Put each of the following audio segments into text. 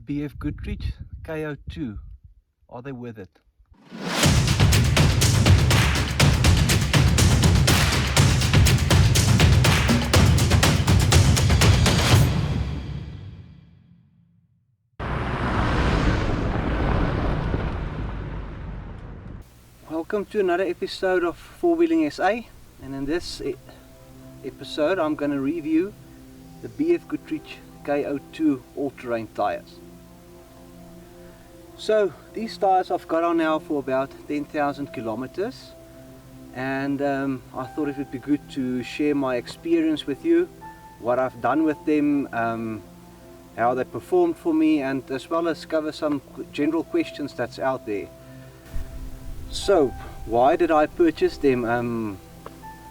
BF Goodrich KO2. Are they worth it? Welcome to another episode of Four Wheeling SA, and in this episode I'm going to review the BF Goodrich KO2 all-terrain tires. So these tires I've got on now for about 10,000 kilometers, and I thought it would be good to share my experience with you, what I've done with them, how they performed for me, and as well as cover some general questions that's out there. So why did I purchase them?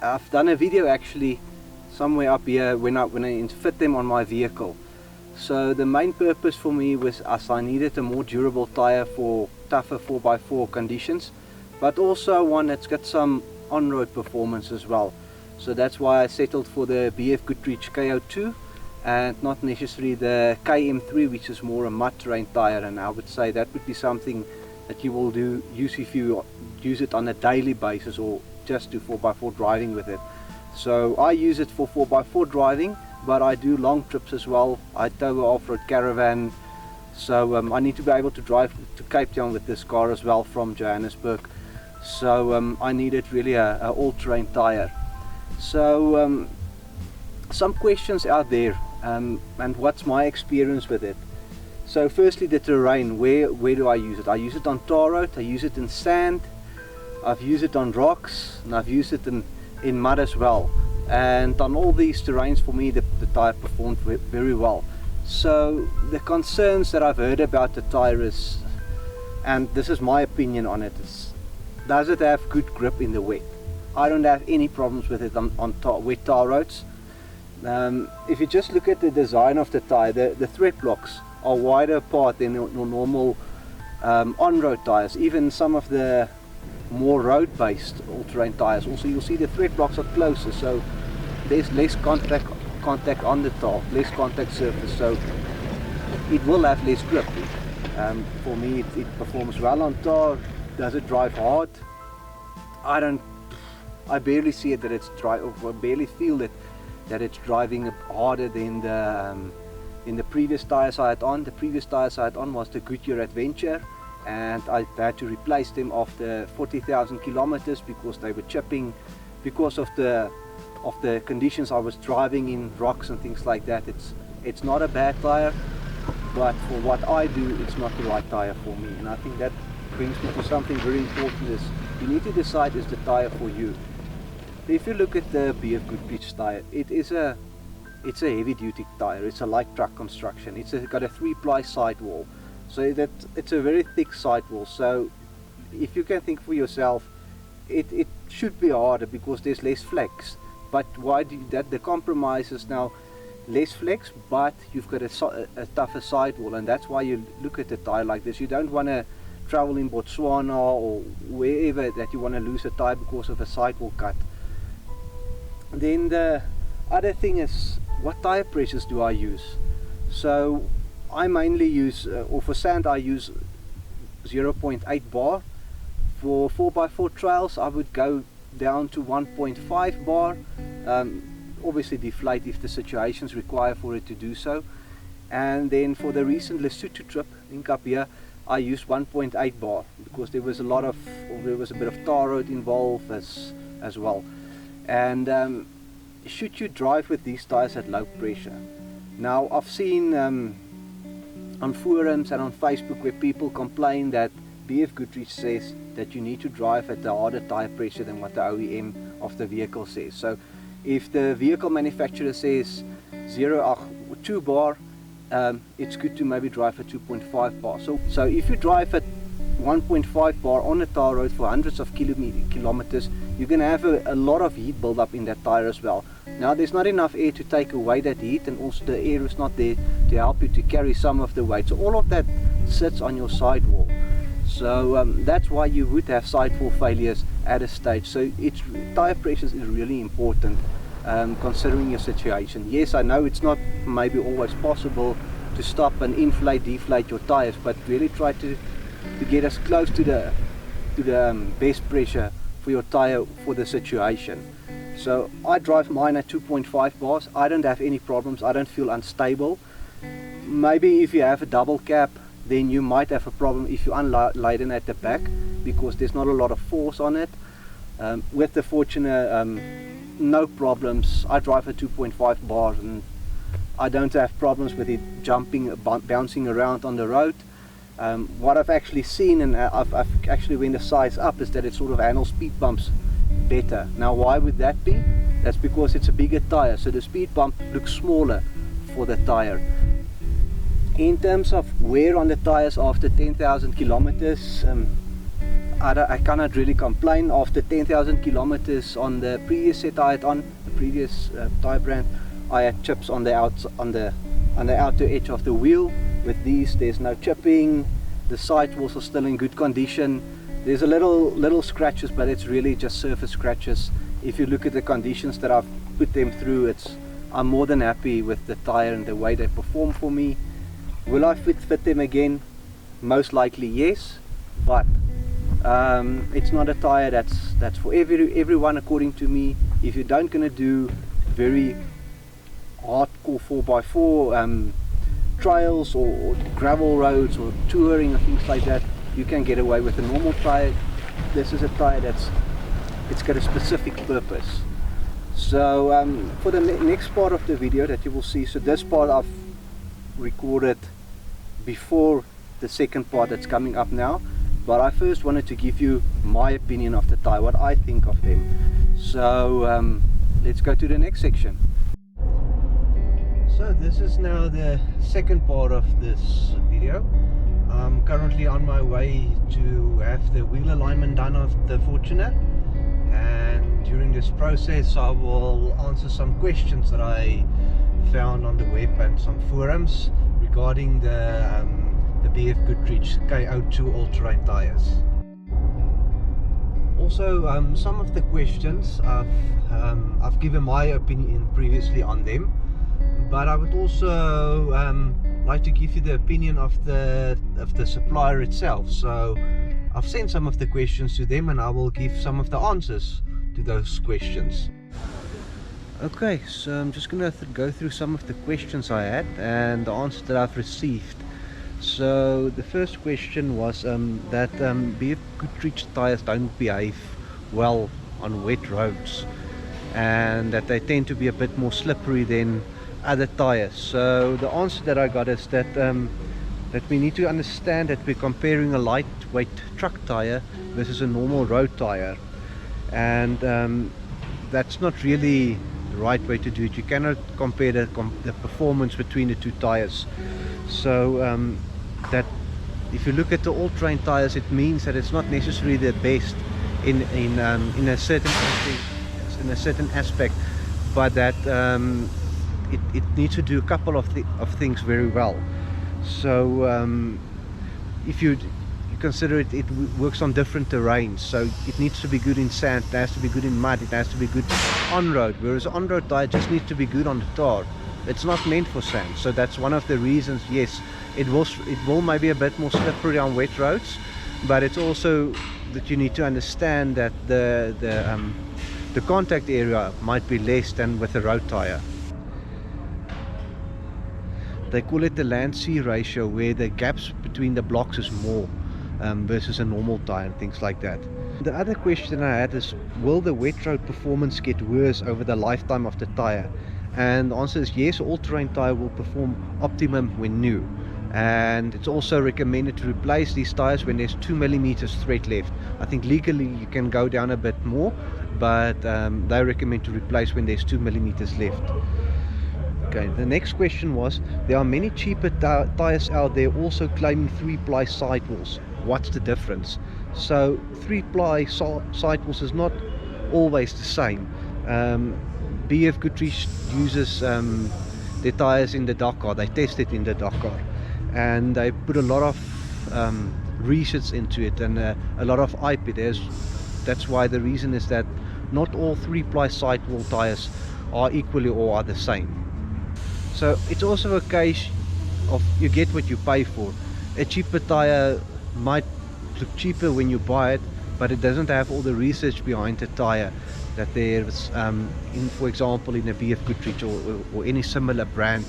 I've done a video actually somewhere up here when I fit them on my vehicle. So the main purpose for me was as I needed a more durable tire for tougher 4x4 conditions, but also one that's got some on-road performance as well. So that's why I settled for the BF Goodrich KO2 and not necessarily the KM3, which is more a mud terrain tire, and I would say that would be something that you will use if you use it on a daily basis or just do 4x4 driving with it. So I use it for 4x4 driving, but I do long trips as well. I tow an off-road caravan, so I need to be able to drive to Cape Town with this car as well from Johannesburg. So I needed really a all-terrain tire. So some questions out there, and what's my experience with it. So firstly, the terrain, where do I use it? I use it on tar road, I use it in sand, I've used it on rocks, and I've used it in mud as well. And on all these terrains for me the tire performed very well. So the concerns that I've heard about the Tyrers, and this is my opinion on it, is does it have good grip in the wet? I don't have any problems with it on wet tar roads. If you just look at the design of the tire, the thread blocks are wider apart than your normal on-road tires. Even some of the more road-based all-terrain tires, also you'll see the thread blocks are closer, so there's less contact on the tar, less contact surface, so it will have less grip. For me it performs well on tar. Does it drive hard? I barely see it that it's I barely feel that it's driving harder than the previous tires I had on. The previous tires I had on was the Goodyear Adventure, and I had to replace them after 40,000 kilometers because they were chipping because of the conditions I was driving in, rocks and things like that. It's not a bad tire, but for what I do it's not the right tire for me. And I think that brings me to something very important, is you need to decide, is the tire for you. If you look at the BF Goodrich tire, it's a heavy duty tire. It's a light truck construction. It's got a 3-ply sidewall, so that it's a very thick sidewall. So if you can think for yourself, it should be harder because there's less flex. But why do that? The compromise is now less flex, but you've got a tougher sidewall, and that's why you look at a tire like this. You don't want to travel in Botswana or wherever that you want to lose a tire because of a sidewall cut. Then the other thing is, what tire pressures do I use? So I mainly use, or for sand I use 0.8 bar. For 4x4 trails I would go down to 1.5 bar. Obviously deflate if the situations require for it to do so. And then for the recent Lesotho trip in Cape Town, I used 1.8 bar because there was a bit of tar road involved as well. And should you drive with these tires at low pressure? Now I've seen on forums and on Facebook where people complain that BF Goodrich says that you need to drive at the harder tire pressure than what the OEM of the vehicle says. So if the vehicle manufacturer says 2 bar, it's good to maybe drive at 2.5 bar. So if you drive at 1.5 bar on a tar road for hundreds of kilometers, you're going to have a lot of heat build up in that tire as well. Now there's not enough air to take away that heat, and also the air is not there to help you to carry some of the weight. So all of that sits on your sidewall. So that's why you would have sidewall failures at a stage. So tire pressures is really important considering your situation. Yes, I know it's not maybe always possible stop and inflate, deflate your tires, but really try to get as close to the best pressure for your tire for the situation. So I drive mine at 2.5 bars. I don't have any problems. I don't feel unstable. Maybe if you have a double cap, then you might have a problem if you unladen at the back, because there's not a lot of force on it. With the Fortuner, no problems. I drive at 2.5 bars and I don't have problems with it jumping, bouncing around on the road. What I've actually seen, and I've actually went a size up, is that it sort of handles speed bumps better. Now why would that be? That's because it's a bigger tire, so the speed bump looks smaller for the tire. In terms of wear on the tires after 10,000 kilometers, I cannot really complain. After 10,000 kilometers on the previous set I had on, the previous tire brand, I had chips on the outer edge of the wheel. With these, there's no chipping. The sidewalls are still in good condition. There's a little scratches, but it's really just surface scratches. If you look at the conditions that I've put them through, I'm more than happy with the tire and the way they perform for me. Will I fit them again? Most likely yes, but it's not a tire that's for everyone, according to me. If you don't gonna do very hardcore 4x4 trails or gravel roads or touring or things like that, you can get away with a normal tire. This is a tire it's got a specific purpose. So for the next part of the video that you will see, so this part I've recorded before the second part that's coming up now, but I first wanted to give you my opinion of the tire, what I think of them. So let's go to the next section. So this is now the second part of this video. I'm currently on my way to have the wheel alignment done of the Fortuner, and during this process I will answer some questions that I found on the web and some forums regarding the BF Goodrich KO2 all-terrain tires. Also, some of the questions I've given my opinion previously on them, but I would also like to give you the opinion of the supplier itself. So I've sent some of the questions to them and I will give some of the answers to those questions. Okay, so I'm just going to go through some of the questions I had and the answers that I've received. So the first question was that BF Goodrich tires don't behave well on wet roads, and that they tend to be a bit more slippery than other tires. So the answer that I got is that that we need to understand that we're comparing a lightweight truck tire versus a normal road tire, and that's not really the right way to do it. You cannot compare the performance between the two tires. So that if you look at the all-terrain tires, it means that it's not necessarily the best in a certain aspect, but that it needs to do a couple of things very well. So if you consider it works on different terrains, so it needs to be good in sand, it has to be good in mud, it has to be good on road, whereas on-road tire just needs to be good on the tar. It's not meant for sand. So that's one of the reasons. Yes, it will maybe a bit more slippery on wet roads, but it's also that you need to understand that the contact area might be less than with a road tire. They call it the land-sea ratio, where the gaps between the blocks is more versus a normal tire and things like that. The other question I had is, will the wet road performance get worse over the lifetime of the tire? And the answer is yes, all-terrain tire will perform optimum when new, and it's also recommended to replace these tires when there's 2 millimeters thread left. I think legally you can go down a bit more, but they recommend to replace when there's 2 millimeters left. Okay, the next question was, there are many cheaper tires out there also claiming 3-ply sidewalls. What's the difference? So 3-ply sidewalls is not always the same. BF Goodrich uses their tires in the Dakar. They test it in the Dakar, and they put a lot of research into it and a lot of IP. That's why the reason is that not all 3-ply sidewall tires are equally or are the same. So it's also a case you get what you pay for. A cheaper tire might look cheaper when you buy it, but it doesn't have all the research behind the tire that there's for example in a BF Goodrich or any similar brand.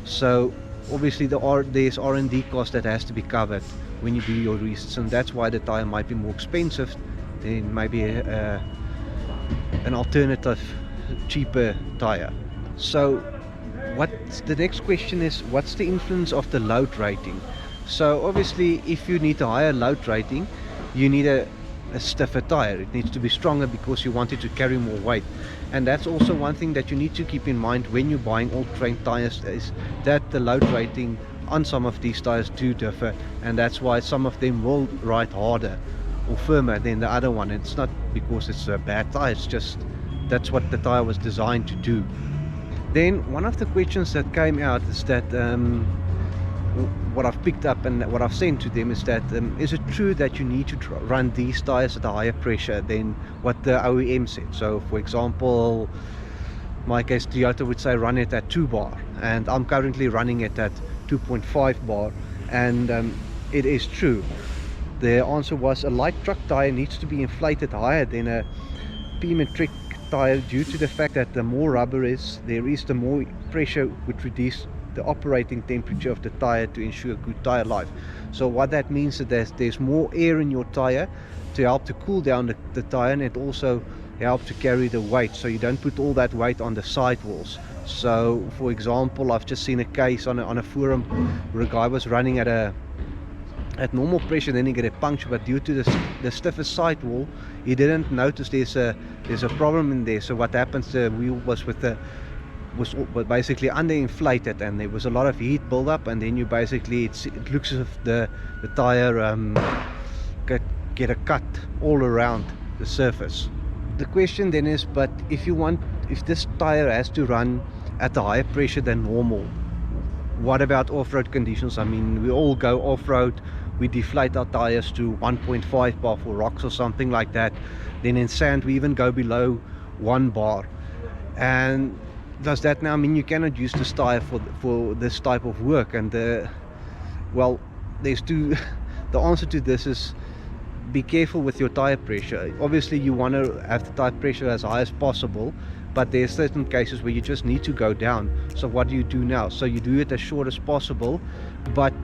So obviously there's R&D cost that has to be covered when you do your research, and that's why the tire might be more expensive than maybe an alternative cheaper tire. So the next question is, what's the influence of the load rating? So obviously if you need a higher load rating, you need a stiffer tire. It needs to be stronger because you want it to carry more weight. And that's also one thing that you need to keep in mind when you're buying all-terrain tires, is that the load rating on some of these tires do differ, and that's why some of them will ride harder or firmer than the other one. It's not because it's a bad tire, it's just that's what the tire was designed to do. Then one of the questions that came out is that what I've picked up and what I've sent to them is that is it true that you need to run these tires at a higher pressure than what the OEM said? So for example, my case, Toyota would say run it at 2 bar, and I'm currently running it at 2.5 bar, and it is true. The answer was a light truck tire needs to be inflated higher than a pneumatic tire due to the fact that the more rubber there is, the more pressure would reduce the operating temperature of the tire to ensure good tire life. So what that means is that there's more air in your tire to help to cool down the tire, and it also helps to carry the weight, so you don't put all that weight on the sidewalls. So for example, I've just seen a case on a forum where a guy was running at normal pressure, then he got a puncture, but due to the stiffer sidewall, he didn't notice there's a problem in there. So what happens, the wheel was basically underinflated, and there was a lot of heat buildup, and then you basically it looks as if the tire get a cut all around the surface. The question then is, but if this tire has to run at a higher pressure than normal, what about off-road conditions? I mean, we all go off-road, we deflate our tires to 1.5 bar for rocks or something like that. Then in sand we even go below 1 bar. And does that now mean you cannot use this tire for this type of work? And well, there's the answer to this is, be careful with your tire pressure. Obviously you want to have the tire pressure as high as possible, but there's certain cases where you just need to go down. So what do you do now? So you do it as short as possible, but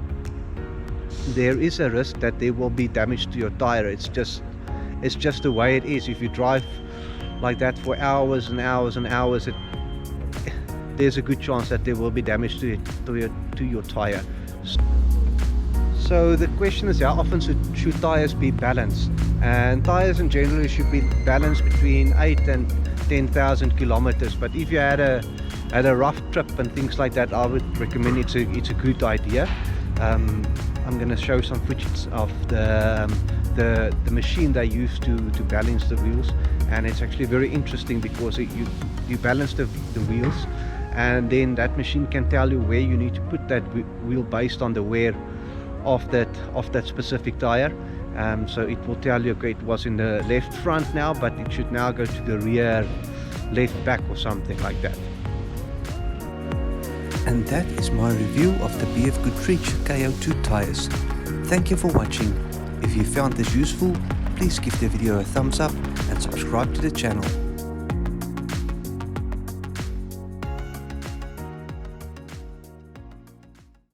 there is a risk that there will be damage to your tire. It's just the way it is. If you drive like that for hours and hours and hours, there's a good chance that there will be damage to your tire. So the question is, how often should tires be balanced? And tires in general should be balanced between 8 and 10,000 kilometers. But if you had a rough trip and things like that, I would recommend it's a good idea. I'm going to show some footage of the machine they use to balance the wheels, and it's actually very interesting because you balance the wheels, and then that machine can tell you where you need to put that wheel based on the wear of that specific tire. So it will tell you, okay, it was in the left front now, but it should now go to the rear left back or something like that. And that is my review of the BF Goodrich KO2 tires. Thank you for watching. If you found this useful, please give the video a thumbs up and subscribe to the channel.